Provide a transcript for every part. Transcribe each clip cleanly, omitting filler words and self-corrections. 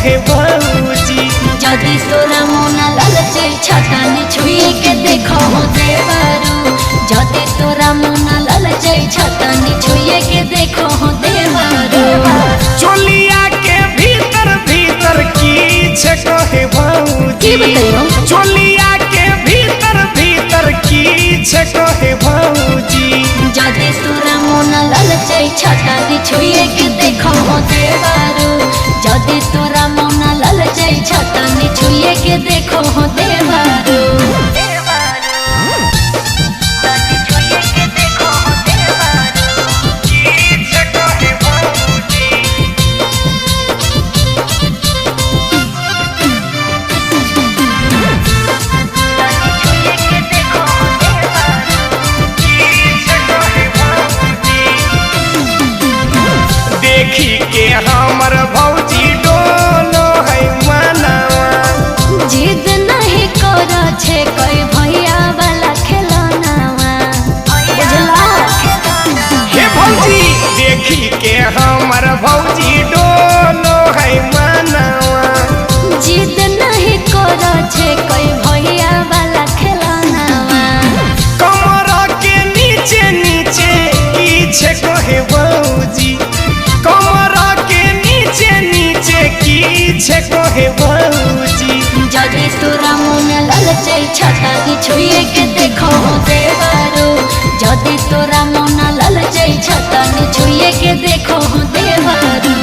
कहे भौजी। जदि तोरा मोना ललचे छटानी छुए के देखो देवरू। जदि तोरा मोना ललचे छटानी छुए के देखो देवरू। चोलिया के भीतर भीतर की छे कहे भौजी। चोलिया के भीतर भीतर की छे कहे भौजी। जदि तोरा मोना ललचे छटानी छुए के देखो देवरू। जदि तोरा मोना ललचे छटानी छुए के देखो देवरू। देखी के हमर भौजी डोलो है मनावा। जिद नहीं करो छे कोई भैया वाला खिलौनावा। बुझला हे भौजी देखी के हमर भौजी डोलो है मनावा। जिद नहीं करो छे कोई भैया वाला खिलौनावा। कमर के नीचे नीचे की छे कहे भौजी। कमर के नीचे नीचे की छे कहे भौजी। जदि तोरा मोना ललचे छटानी छुए के देखो देवरू। जदि तोरा मोना ललचे छटानी छुए के देखो देवरू।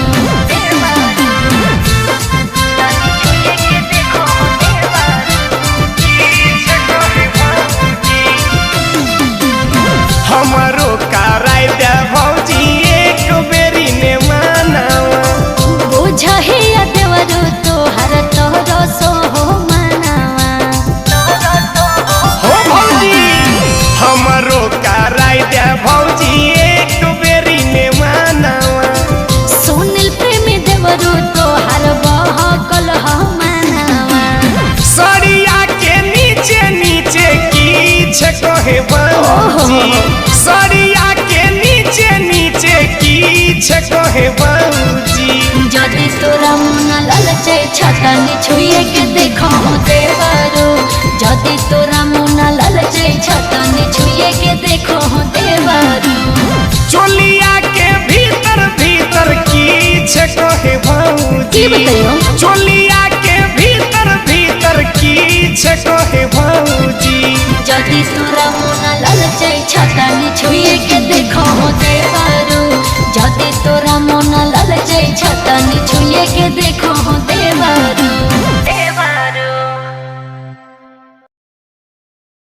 हमरो कराय दे भौजी एक बेरी ने मनावा। बुझही देवरू तोहर तोहरो सो हो मनावा। हो भौजी हमरो कराय दे भौजी एक बेरी ने मनावा। सुनील प्रेमी देवरू तोहर बहकल हो मनावा। सरिया के नीचे नीचे की छे कहे भौजी। सरिया के नीचे नीचे की छे कहे भौजी। जदि तोरा मोना ललचे छटानी छुए के देखो देवरू। जदि तोरा मोना ललचे छटानी छुए के देखो देवरू। चोलिया के भीतर भीतर की छे कहे भौजी। चोलिया के भीतर भीतर की छे कहे भौजी। जदि तोरा मोना ललचे छटानी छुए के देखो